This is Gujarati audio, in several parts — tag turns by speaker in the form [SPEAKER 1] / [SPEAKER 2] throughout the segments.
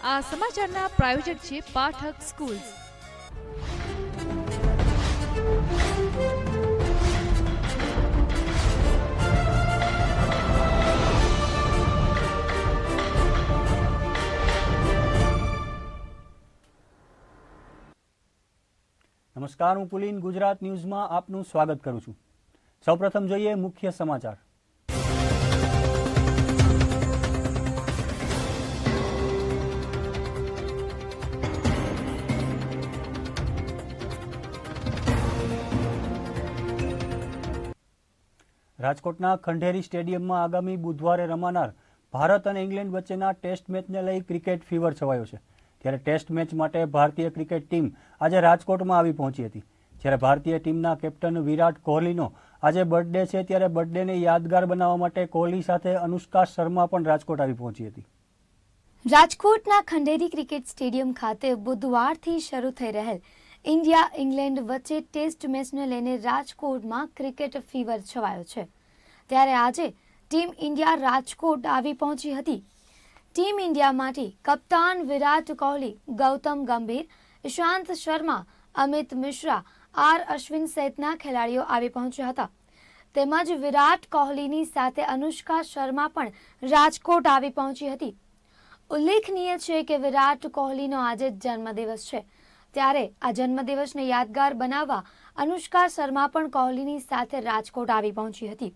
[SPEAKER 1] આ સમાચારના પ્રાયોજક છે પાઠક સ્કૂલ્સ।
[SPEAKER 2] નમસ્કાર, હું પુલિન ગુજરાત ન્યૂઝમાં આપનું સ્વાગત કરું છું। સૌપ્રથમ જોઈએ મુખ્ય સમાચાર। રાજકોટના ખંડેરી સ્ટેડિયમમાં આગામી બુધવારે રમાનાર ભારત અને ઇંગ્લેન્ડ વચ્ચેના ટેસ્ટ મેચને લઈ ક્રિકેટ ફીવર છવાયો છે। ત્યારે ટેસ્ટ મેચ માટે ભારતીય ક્રિકેટ ટીમ આજે રાજકોટમાં આવી પહોંચી હતી। જ્યારે ભારતીય ટીમના કેપ્ટન વિરાટ કોહલીનો આજે બર્થડે છે, ત્યારે બર્થડેને યાદગાર બનાવવા માટે કોહલી સાથે અનુષ્કા શર્મા પણ રાજકોટ આવી પહોંચી હતી।
[SPEAKER 3] રાજકોટના ખંડેરી ક્રિકેટ સ્ટેડિયમ ખાતે બુધવારથી શરૂ થઈ રહેલ ઇન્ડિયા ઇંગ્લેન્ડ વચ્ચે ટેસ્ટ મેચને લઈને રાજકોટમાં ક્રિકેટ ફીવર છવાયો છે। ત્યારે આજે ટીમ ઇન્ડિયા રાજકોટ આવી પહોંચી હતી। ટીમ ઇન્ડિયામાંથી કપ્તાન વિરાટ કોહલી, ગૌતમ ગંભીર, ઈશાંત શર્મા, અમિત મિશ્રા, આર અશ્વિન સહિતના ખેલાડીઓ આવી પહોંચ્યા હતા। તેમજ વિરાટ કોહલીની સાથે અનુષ્કા શર્મા પણ રાજકોટ આવી પહોંચી હતી। ઉલ્લેખનીય છે કે વિરાટ કોહલીનો આજે જન્મદિવસ છે, ત્યારે આ જન્મદિવસને યાદગાર બનાવવા અનુષ્કા શર્મા પણ કોહલીની સાથે રાજકોટ આવી પહોંચી હતી।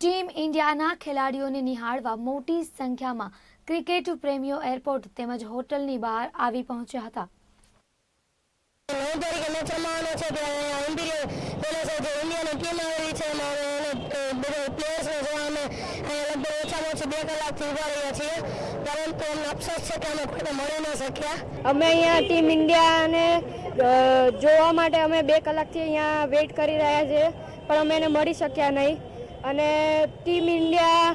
[SPEAKER 3] ટીમ ઇન્ડિયાના ખેલાડીઓને નિહાળવા મોટી સંખ્યામાં ક્રિકેટ પ્રેમીઓ એરપોર્ટ તેમજ હોટલની બહાર આવી પહોંચ્યા હતા।
[SPEAKER 4] અમે અહીંયા ટીમ ઇન્ડિયાને જોવા માટે અમે 2 કલાકથી અહીંયા વેઇટ કરી રહ્યા છીએ, પણ અમે એને મળી શક્યા નહીં। અને ટીમ ઇન્ડિયા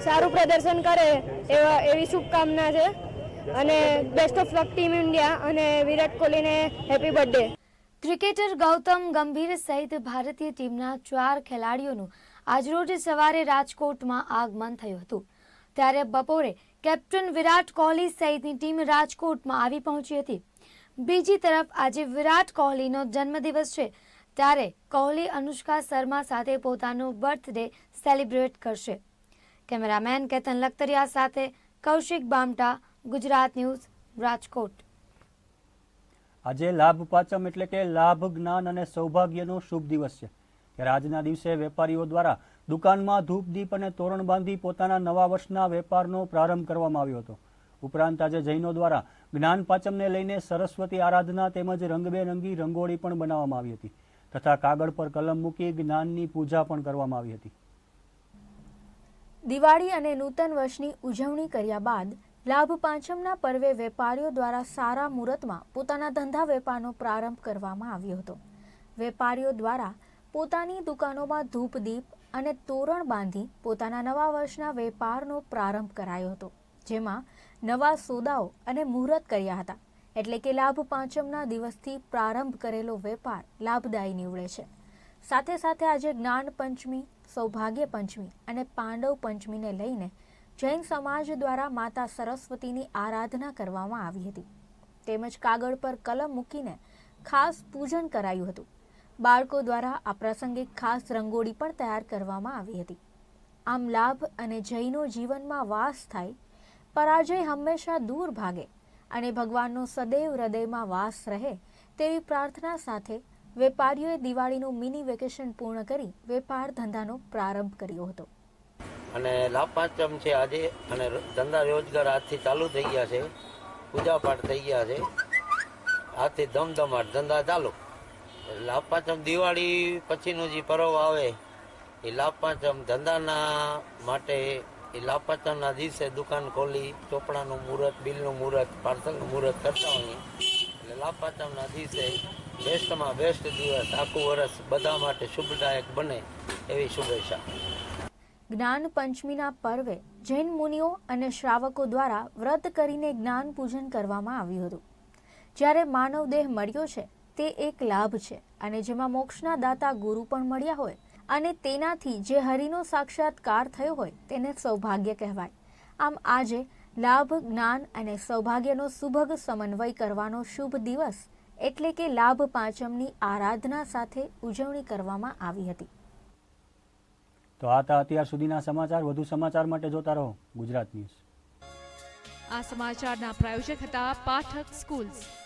[SPEAKER 4] સારું પ્રદર્શન કરે એવી શુભકામના છે અને best of luck team India અને વિરાટ કોહલીને હેપી બર્થડે।
[SPEAKER 3] ક્રિકેટર ગૌતમ ગંભીર સહિત ભારતીય ટીમના 4 ખેલાડીઓનું આજરોજ સવારે રાજકોટમાં આગમન થયું હતું। ત્યારે બપોરે કેપ્ટન વિરાટ કોહલી સહિતની ટીમ રાજકોટમાં આવી પહોંચી હતી। બીજી તરફ આજે વિરાટ કોહલીનો જન્મદિવસ છે, ત્યારે કોહલી અનુષ્કા શર્મા સાથે પોતાનો બર્થડે સેલિબ્રેટ કરશે। કેમેરામેન કેતન લખતરિયા સાથે કૌશિક બામટા, ગુજરાત ન્યૂઝ, રાજકોટ।
[SPEAKER 2] આજે લાભ પાંચમ એટલે કે લાભ, જ્ઞાન અને સૌભાગ્યનો શુભ દિવસ છે। ત્યારે આજના દિવસે વેપારીઓ દ્વારા દુકાનમાં ધૂપ, દીપ અને તોરણ બાંધી પોતાના નવા વર્ષના વેપારનો પ્રારંભ કરવામાં આવ્યો હતો। ઉપરાંત આજે જૈનો દ્વારા જ્ઞાન પાંચમને લઈને સરસ્વતી આરાધના તેમજ રંગબેરંગી રંગોળી પણ બનાવવામાં આવી હતી તથા કાગળ પર કલમ મૂકી જ્ઞાનની પૂજા પણ કરવામાં આવી હતી।
[SPEAKER 5] દિવાળી અને નૂતન વર્ષની ઉજવણી કર્યા બાદ લાભ પાંચમના પર્વે વેપારીઓ દ્વારા સારા મુહૂર્તમાં પોતાના ધંધા વેપારનો પ્રારંભ કરવામાં આવ્યો હતો। વેપારીઓ દ્વારા પોતાની દુકાનોમાં ધૂપ, દીપ અને તોરણ બાંધી પોતાના નવા વર્ષના વેપારનો પ્રારંભ કરાયો હતો, જેમાં નવા સોદાઓ અને મુહૂર્ત કર્યા હતા। એટલે કે લાભ પાંચમના દિવસથી પ્રારંભ કરેલો વેપાર લાભદાયી નીવડે છે। સાથે સાથે આજે જ્ઞાન પંચમી, સૌભાગ્ય પંચમી અને પાંડવ પંચમીને લઈને જૈન સમાજ દ્વારા માતા સરસ્વતીની આરાધના કરવામાં આવી હતી, તેમજ કાગળ પર કલમ મૂકીને ખાસ પૂજન કરાયું હતું। બાળકો દ્વારા આ પ્રસંગે ખાસ રંગોળી પણ તૈયાર કરવામાં આવી હતી। આમ લાભ અને જૈનો જીવનમાં વાસ થાય, પરાજય હંમેશા દૂર ભાગે અને ભગવાનનો સદૈવ હૃદયમાં વાસ રહે તેવી પ્રાર્થના સાથે વેપારીઓએ દિવાળીનું મિની વેકેશન પૂર્ણ કરી વેપાર ધંધાનો પ્રારંભ કર્યો હતો।
[SPEAKER 6] અને લાભ પાંચમ છે આજે અને ધંધા રોજગાર આજથી ચાલુ થઈ ગયા છે, પૂજા પાઠ થઈ ગયા છે, આજથી ધમધમાટ ધંધા ચાલુ। લાભ પાંચમ દિવાળી પછીનું જે પર્વ આવે એ લાભ પાંચમ ધંધાના માટે એ લાભ પાંચમના દિવસે દુકાન ખોલી ચોપડાનું મુહૂર્ત, બિલનું મુહૂર્ત, પાર્સલનું મુહૂર્ત કરતા હોઈએ। એટલે લાભ પાંચમના દિવસે બેસ્ટમાં બેસ્ટ દિવસ, આખું વર્ષ બધા માટે શુભદાયક બને એવી શુભેચ્છા।
[SPEAKER 5] જ્ઞાન પંચમીના પર્વે જૈન મુનિઓ અને શ્રાવકો દ્વારા વ્રત કરીને જ્ઞાન પૂજન કરવામાં આવ્યું હતું। જ્યારે માનવ દેહ મળ્યો છે તે એક લાભ છે અને જેમાં મોક્ષના દાતા ગુરુ પણ મળ્યા હોય અને તેનાથી જે હરિનો સાક્ષાત્કાર થયો હોય તેને સૌભાગ્ય કહેવાય। આમ આજે લાભ, જ્ઞાન અને સૌભાગ્યનો સુભગ સમન્વય કરવાનો શુભ દિવસ એટલે કે લાભ પાંચમની આરાધના સાથે ઉજવણી કરવામાં આવી હતી.
[SPEAKER 2] તો આ હતા અત્યાર સુધીના સમાચાર. વધુ સમાચાર માટે જોતા રહો ગુજરાત ન્યૂઝ.
[SPEAKER 1] આ સમાચારના પ્રાયોજક હતા પાઠક સ્કૂલ્સ.